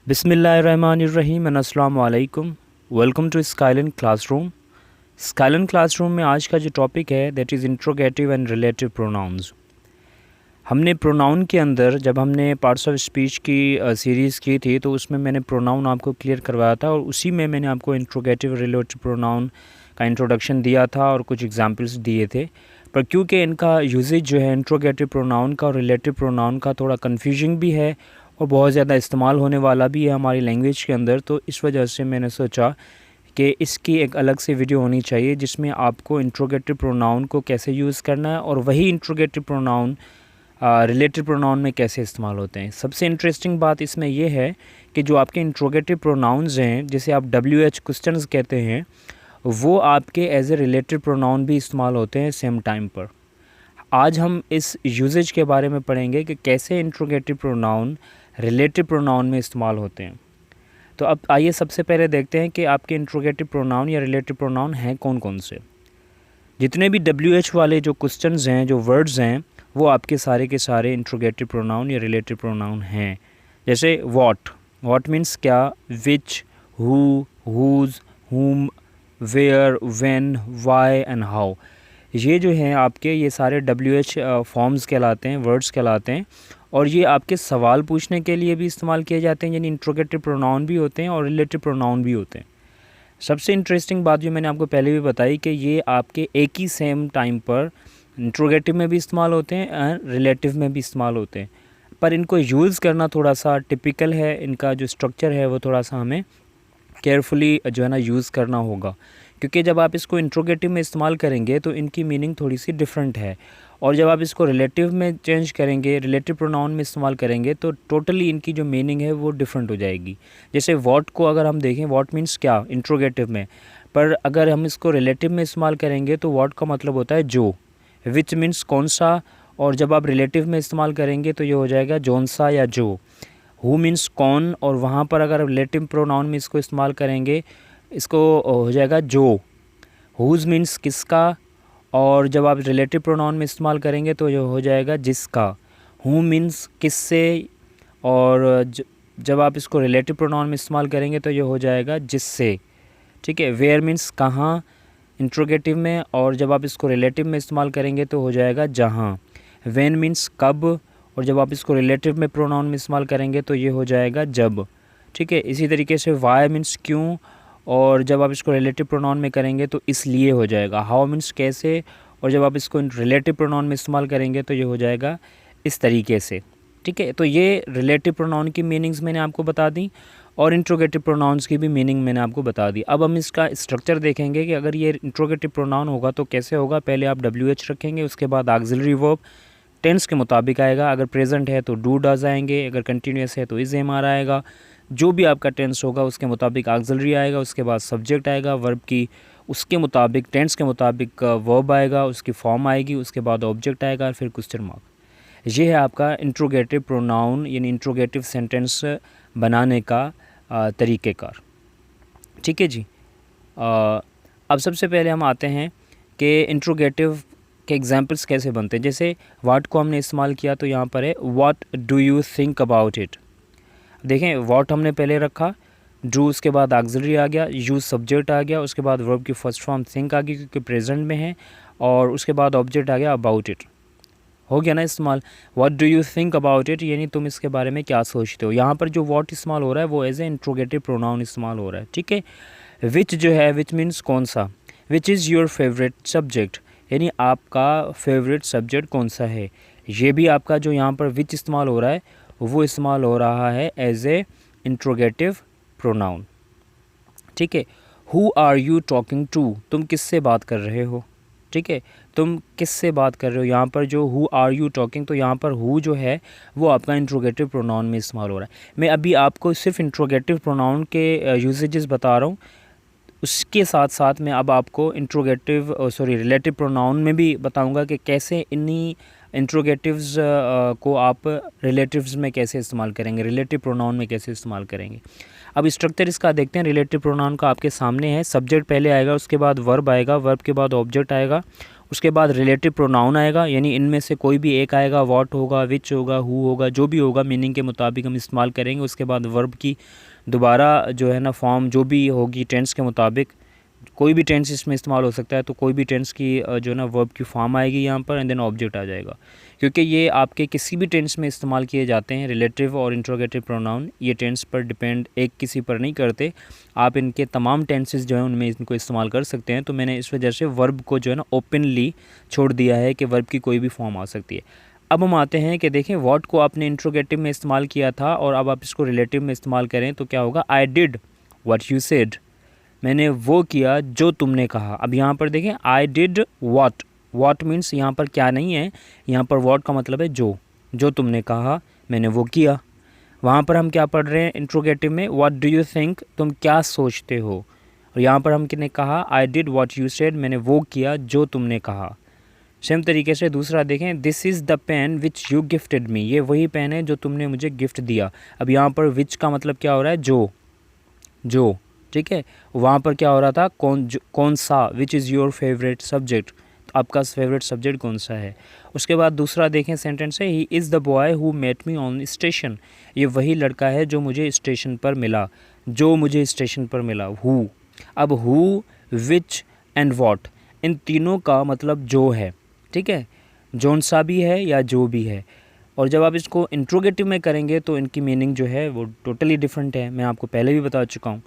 बिस्मिल्लाहिर्रहमानिर्रहीम एंड अस्सलाम वालेकुम। Welcome to Skylan classroom. Skylan classroom में आज का जो टॉपिक है that is interrogative and relative pronouns. हमने प्रोनाउन के अंदर जब हमने पार्ट्स ऑफ स्पीच की सीरीज़ की थी तो उसमें मैंने प्रोनाउन आपको क्लियर करवाया था और उसी में मैंने आपको इंट्रोगेटिव रिलेटिव प्रोनाउन का इंट्रोडक्शन दिया था और कुछ एग्जांपल्स दिए थे। पर क्योंकि इनका यूजेज जो है इंट्रोगेटिव प्रोनाउन का और रिलेटिव प्रोनाउन का थोड़ा कन्फ्यूजिंग भी है और बहुत ज़्यादा इस्तेमाल होने वाला भी है हमारी लैंग्वेज के अंदर, तो इस वजह से मैंने सोचा कि इसकी एक अलग से वीडियो होनी चाहिए जिसमें आपको इंट्रोगेटिव प्रोनाउन को कैसे यूज़ करना है और वही इंट्रोगेटिव प्रोनाउन रिलेटिव प्रोनाउन में कैसे इस्तेमाल होते हैं। सबसे इंटरेस्टिंग बात इसमें यह है कि जो आपके इंट्रोगेटिव प्रोनाउंस हैं, जिसे आप WH क्वेश्चंस कहते हैं, वो आपके एज ए रिलेटिव प्रोनाउन भी इस्तेमाल होते हैं सेम टाइम पर। आज हम इस यूजेज के बारे में पढ़ेंगे कि कैसे इंट्रोगेटिव प्रोनाउन रिलेटिव प्रोनाउन में इस्तेमाल होते हैं। तो अब आइए सबसे पहले देखते हैं कि आपके इंट्रोगेटिव प्रोनाउन या रिलेटिव प्रोनाउन हैं कौन कौन से। जितने भी WH वाले जो क्वेश्चंस हैं, जो वर्ड्स हैं, वो आपके सारे के सारे इंट्रोगेटिव प्रोनाउन या रिलेटिव प्रोनाउन हैं। जैसे वॉट मीन्स क्या, which, who, whose, whom, where, when, why and how. ये जो हैं आपके ये सारे WH फॉर्म्स कहलाते हैं, वर्ड्स कहलाते हैं और ये आपके सवाल पूछने के लिए भी इस्तेमाल किए जाते हैं, यानी इंट्रोगेटिव प्रोनाउन भी होते हैं और रिलेटिव प्रोनाउन भी होते हैं। सबसे इंटरेस्टिंग बात जो मैंने आपको पहले भी बताई कि ये आपके एक ही सेम टाइम पर इंट्रोगेटिव में भी इस्तेमाल होते हैं और रिलेटिव में भी इस्तेमाल होते हैं, पर इनको यूज़ करना थोड़ा सा टिपिकल है। इनका जो स्ट्रक्चर है वो थोड़ा सा हमें केयरफुली जो है ना यूज़ करना होगा, क्योंकि जब आप इसको इंट्रोगेटिव में इस्तेमाल करेंगे तो इनकी मीनिंग थोड़ी सी डिफरेंट है और जब आप इसको रिलेटिव में चेंज करेंगे, रिलेटिव प्रोनाउन में इस्तेमाल करेंगे तो टोटली इनकी जो मीनिंग है वो डिफरेंट हो जाएगी। जैसे वॉट को अगर हम देखें, वॉट मीन्स क्या इंट्रोगेटिव में, पर अगर हम इसको रिलेटिव में इस्तेमाल करेंगे तो वॉट का मतलब होता है जो, विच मीन्स कौन सा, और जब आप रिलेटिव में इस्तेमाल करेंगे तो ये हो जाएगा जौन सा या जो। हु मीन्स कौन, और वहाँ पर अगर रिलेटिव प्रोनाउन में इसको इस्तेमाल करेंगे इसको हो जाएगा जो। हुज मीन्स किसका, और जब आप रिलेटिव प्रोनाउन में इस्तेमाल करेंगे तो ये हो जाएगा जिसका। हु मीन्स किससे, और जब आप इसको रिलेटिव प्रोनाउन में इस्तेमाल करेंगे तो ये हो जाएगा जिससे। ठीक है। वेयर मीन्स कहाँ इंट्रोगेटिव में, और जब आप इसको रिलेटिव में इस्तेमाल करेंगे तो हो जाएगा जहाँ। व्हेन मीन्स कब, और जब आप इसको रिलेटिव में प्रोनाउन में इस्तेमाल करेंगे तो ये हो जाएगा जब। ठीक है। इसी तरीके से वाई मीन्स क्यों, और जब आप इसको रिलेटिव प्रोनाउन में करेंगे तो इसलिए हो जाएगा। हाउ मीन्स कैसे, और जब आप इसको रिलेटिव प्रोनाउन में इस्तेमाल करेंगे तो ये हो जाएगा इस तरीके से। ठीक है। तो ये रिलेटिव प्रोनाउन की मीनिंग्स मैंने आपको बता दी और इंट्रोगेटिव प्रोनाउंस की भी मीनिंग मैंने आपको बता दी। अब हम इसका स्ट्रक्चर देखेंगे कि अगर ये इंट्रोगेटिव प्रोनाउन होगा तो कैसे होगा। पहले आप WH रखेंगे, उसके बाद ऑक्सिलरी वर्ब टेंस के मुताबिक आएगा। अगर प्रेजेंट है तो डू डज आएंगे, अगर कंटिन्यूस है तो इज एम आर आएगा। जो भी आपका टेंस होगा उसके मुताबिक ऑक्सिलरी आएगा, उसके बाद सब्जेक्ट आएगा, वर्ब की उसके मुताबिक टेंस के मुताबिक वर्ब आएगा, उसकी फॉर्म आएगी, उसके बाद ऑब्जेक्ट आएगा, फिर क्वेश्चन मार्क। ये है आपका इंट्रोगेटिव प्रोनाउन यानी इंट्रोगेटिव सेंटेंस बनाने का तरीक़ेकार। ठीक है जी। अब सबसे पहले हम आते हैं कि इंट्रोगेटिव के एग्जांपल्स कैसे बनते हैं। जैसे व्हाट को हमने इस्तेमाल किया तो यहाँ पर है what do you think about it. देखें व्हाट हमने पहले रखा, डू उसके बाद ऑक्सिलरी आ गया, यूज सब्जेक्ट आ गया, उसके बाद वर्ब की फर्स्ट फॉर्म थिंक आ गई क्योंकि प्रेजेंट में है, और उसके बाद ऑब्जेक्ट आ गया अबाउट इट। हो गया ना इस्तेमाल। What do you think about it यानी तुम इसके बारे में क्या सोचते हो। यहाँ पर जो व्हाट इस्तेमाल हो रहा है वो एज ए इंट्रोगेटिव प्रोनाउन इस्तेमाल हो रहा है। ठीक है। विच जो है, विच मीन्स कौन सा। Which is your favourite subject यानी आपका फेवरेट सब्जेक्ट कौन सा है। ये भी आपका जो यहाँ पर विच इस्तेमाल हो रहा है वो इस्तेमाल हो रहा है एज ए इंट्रोगेटिव प्रोनाउन। ठीक है। Who are you talking to, तुम किससे बात कर रहे हो। ठीक है। तुम किससे बात कर रहे हो, यहाँ पर जो हु आर यू टॉकिंग, तो यहाँ पर हु जो है वो आपका इंट्रोगेटिव प्रोनाउन में इस्तेमाल हो रहा है। मैं अभी आपको सिर्फ इंट्रोगेटिव प्रोनाउन के यूजेजेस बता रहा हूँ, उसके साथ साथ मैं अब आपको रिलेटिव प्रोनाउन में भी बताऊंगा कि कैसे इन्हीं इंट्रोगेटिव्स को आप रिलेटिव्स में कैसे इस्तेमाल करेंगे, रिलेटिव प्रोनाउन में कैसे इस्तेमाल करेंगे। अब स्ट्रक्चर इसका देखते हैं। रिलेटिव प्रोनाउन का आपके सामने है। सब्जेक्ट पहले आएगा, उसके बाद वर्ब आएगा, वर्ब के बाद ऑब्जेक्ट आएगा, उसके बाद रिलेटिव प्रोनाउन आएगा, यानी इनमें से कोई भी एक आएगा, व्हाट होगा, विच होगा, हु होगा, जो भी होगा मीनिंग के मुताबिक हम इस्तेमाल करेंगे। उसके बाद वर्ब की दोबारा जो है ना फॉर्म जो भी होगी टेंस के मुताबिक, कोई भी टेंस इसमें इस्तेमाल हो सकता है, तो कोई भी टेंस की जो है ना वर्ब की फॉर्म आएगी यहाँ पर, एंड देन ऑब्जेक्ट आ जाएगा। क्योंकि ये आपके किसी भी टेंस में इस्तेमाल किए जाते हैं, रिलेटिव और इंट्रोगेटिव प्रोनाउन, ये टेंस पर डिपेंड एक किसी पर नहीं करते, आप इनके तमाम टेंसेस जो हैं उनमें इनको इस्तेमाल कर सकते हैं। तो मैंने इस वजह से वर्ब को जो है ना ओपनली छोड़ दिया है कि वर्ब की कोई भी फॉर्म आ सकती है। अब हम आते हैं कि देखें व्हाट को आपने इंट्रोगेटिव में इस्तेमाल किया था और अब आप इसको रिलेटिव में इस्तेमाल करें तो क्या होगा, I did what you said, मैंने वो किया जो तुमने कहा। अब यहाँ पर देखें I did what, what means यहाँ पर क्या नहीं है, यहाँ पर व्हाट का मतलब है जो तुमने कहा मैंने वो किया। वहाँ पर हम क्या पढ़ रहे हैं इंट्रोगेटिव में, व्हाट डू यू थिंक, तुम क्या सोचते हो। और यहाँ पर हम किसने कहा, I did what you said, मैंने वो किया जो तुमने कहा। सेम तरीके से दूसरा देखें, this is the pen which you gifted me, ये वही पेन है जो तुमने मुझे गिफ्ट दिया। अब यहाँ पर विच का मतलब क्या हो रहा है, जो ठीक है। वहाँ पर क्या हो रहा था, कौन सा, which is your favourite subject, तो आपका फेवरेट सब्जेक्ट कौन सा है। उसके बाद दूसरा देखें सेंटेंस है, he is the boy who met me on station, ये वही लड़का है जो मुझे स्टेशन पर मिला, हु। अब हु, विच एंड वॉट, इन तीनों का मतलब जो है, ठीक है, जौन सा भी है या जो भी है। और जब आप इसको इंट्रोगेटिव में करेंगे तो इनकी मीनिंग जो है वो टोटली डिफरेंट है, मैं आपको पहले भी बता चुका हूँ।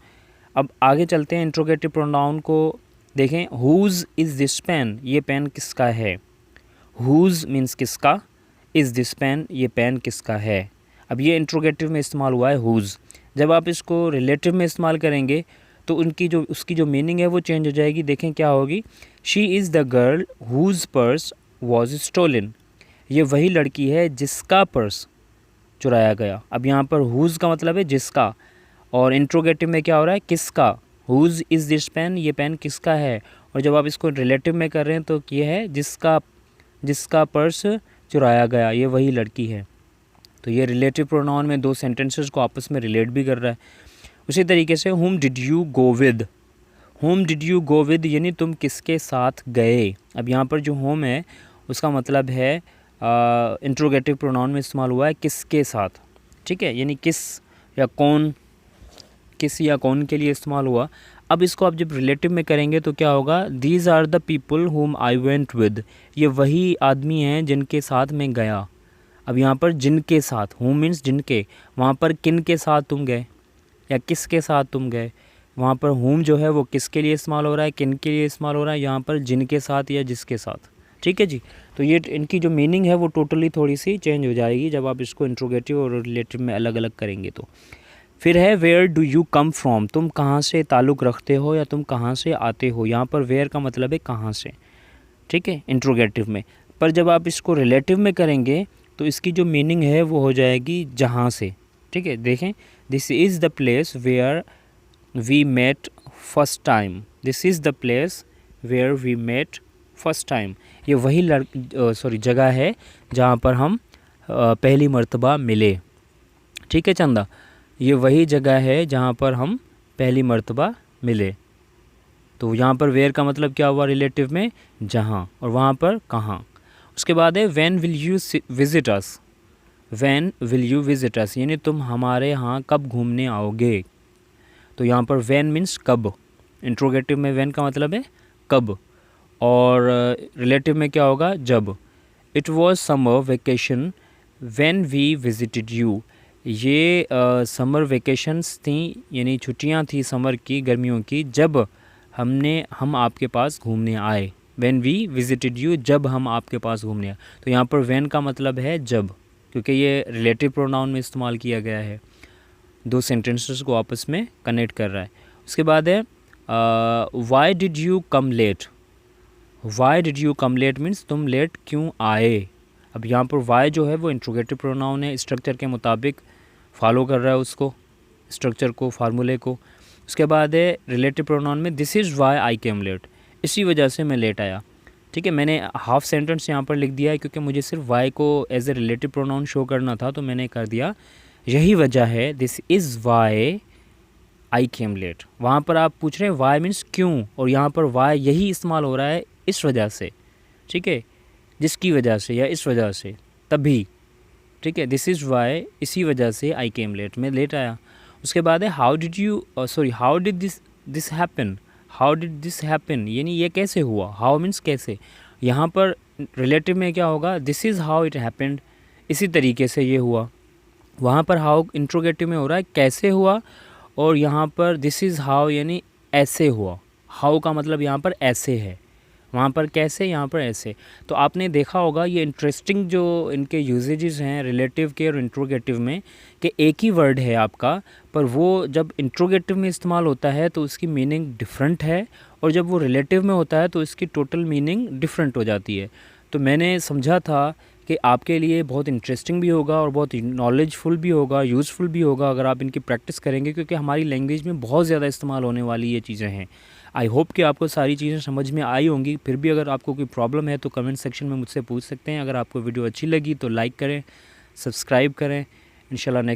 अब आगे चलते हैं इंट्रोगेटिव प्रोनाउन को देखें, हुज़ इज़ दिस पेन, ये पेन किसका है, हुज़ मीन्स किसका, इज़ दिस पेन, ये पेन किसका है। अब ये इंट्रोगेटिव में इस्तेमाल हुआ है हुज़। जब आप इसको रिलेटिव में इस्तेमाल करेंगे तो उसकी जो मीनिंग है वो चेंज हो जाएगी। देखें क्या होगी, she is the girl whose purse was stolen, ये वही लड़की है जिसका पर्स चुराया गया। अब यहाँ पर हुज़ का मतलब है जिसका, और इंट्रोगेटिव में क्या हो रहा है, किसका, हुज़ इज़ दिस पेन, ये पेन किसका है। और जब आप इसको रिलेटिव में कर रहे हैं तो ये है जिसका पर्स चुराया गया, ये वही लड़की है। तो ये रिलेटिव प्रोनाउन में दो सेंटेंसेस को आपस में रिलेट भी कर रहा है। उसी तरीके से whom did you go with, यानी तुम किसके साथ गए। अब यहाँ पर जो होम है उसका मतलब है इंट्रोगेटिव प्रोनाउन में इस्तेमाल हुआ है किसके साथ, ठीक है, यानी किस या कौन के लिए इस्तेमाल हुआ। अब इसको आप जब रिलेटिव में करेंगे तो क्या होगा, these are the people whom I went with, ये वही आदमी हैं जिनके साथ मैं गया। अब यहाँ पर जिनके साथ, whom मीन्स जिनके, वहाँ पर किन के साथ तुम गए या किसके साथ तुम गए। वहाँ पर whom जो है वो किसके लिए इस्तेमाल हो रहा है, किन के लिए इस्तेमाल हो रहा है, यहाँ पर जिनके साथ या जिसके साथ, ठीक है जी। तो ये इनकी जो मीनिंग है वो टोटली थोड़ी सी चेंज हो जाएगी जब आप इसको इंट्रोगेटिव और रिलेटिव में अलग अलग करेंगे। तो फिर है where do you come from, तुम कहाँ से ताल्लुक़ रखते हो या तुम कहाँ से आते हो। यहाँ पर वेयर का मतलब है कहाँ से, ठीक है, इंट्रोगेटिव में। पर जब आप इसको रिलेटिव में करेंगे तो इसकी जो मीनिंग है वो हो जाएगी जहाँ से, ठीक है। देखें, this is the place where we met first time, this is the place where we met first time, ये वही जगह है जहाँ पर हम पहली मर्तबा मिले, ठीक है चंदा, ये वही जगह है जहाँ पर हम पहली मर्तबा मिले। तो यहाँ पर वेयर का मतलब क्या हुआ रिलेटिव में, जहाँ, और वहाँ पर कहाँ। उसके बाद है when will you visit us, when will you visit us, यानी तुम हमारे यहाँ कब घूमने आओगे। तो यहाँ पर व्हेन मीन्स कब, इंट्रोगेटिव में व्हेन का मतलब है कब, और रिलेटिव में क्या होगा जब। It was summer vacation when we visited you, ये समर वेकेशंस थी, यानी छुट्टियां थी समर की, गर्मियों की, जब हम आपके पास घूमने आए। व्हेन वी विजिटेड यू, जब हम आपके पास घूमने आए। तो यहाँ पर व्हेन का मतलब है जब, क्योंकि ये रिलेटिव प्रोनाउन में इस्तेमाल किया गया है, दो सेंटेंसेस को आपस में कनेक्ट कर रहा है। उसके बाद है why did you come late, why did you come late means तुम लेट क्यों आए। अब यहाँ पर वाई जो है वो इंट्रोगेटिव प्रोनाउन है, स्ट्रक्चर के मुताबिक फॉलो कर रहा है उसको, स्ट्रक्चर को, फार्मूले को। उसके बाद है रिलेटिव प्रोनाउन में this is why I came late, इसी वजह से मैं लेट आया, ठीक है। मैंने हाफ सेंटेंस यहाँ पर लिख दिया है क्योंकि मुझे सिर्फ वाई को as a relative pronoun show करना था, तो मैंने कर दिया यही वजह है, this is why I came late. वहाँ पर आप पूछ रहे हैं वाई मीन्स क्यों, और यहाँ पर वाई यही इस्तेमाल हो रहा है इस वजह से, ठीक है, जिसकी वजह से या इस वजह से, तभी, ठीक है, दिस इज़ वाई, इसी वजह से आई केम लेट, मैं लेट आया। उसके बाद है how did you, sorry how did this happen, how did this happen यानी ये कैसे हुआ, हाउ मीन्स कैसे। यहाँ पर रिलेटिव में क्या होगा, this is how it happened, इसी तरीके से ये हुआ। वहाँ पर हाउ इंट्रोगेटिव में हो रहा है कैसे हुआ, और यहाँ पर दिस इज़ हाउ यानी ऐसे हुआ। हाउ का मतलब यहाँ पर ऐसे है, वहाँ पर कैसे, यहाँ पर ऐसे। तो आपने देखा होगा ये इंटरेस्टिंग जो इनके यूजेजेस हैं रिलेटिव के और इंट्रोगेटिव में, कि एक ही वर्ड है आपका, पर वो जब इंट्रोगेटिव में इस्तेमाल होता है तो उसकी मीनिंग डिफरेंट है, और जब वो रिलेटिव में होता है तो इसकी टोटल मीनिंग डिफरेंट हो जाती है। तो मैंने समझा था कि आपके लिए बहुत इंटरेस्टिंग भी होगा और बहुत नॉलेजफुल भी होगा, यूज़फुल भी होगा अगर आप इनकी प्रैक्टिस करेंगे, क्योंकि हमारी लैंग्वेज में बहुत ज़्यादा इस्तेमाल होने वाली ये चीज़ें हैं। आई होप कि आपको सारी चीज़ें समझ में आई होंगी। फिर भी अगर आपको कोई प्रॉब्लम है तो कमेंट सेक्शन में मुझसे पूछ सकते हैं। अगर आपको वीडियो अच्छी लगी तो लाइक करें, सब्सक्राइब करें। इंशाल्लाह नेक्स्ट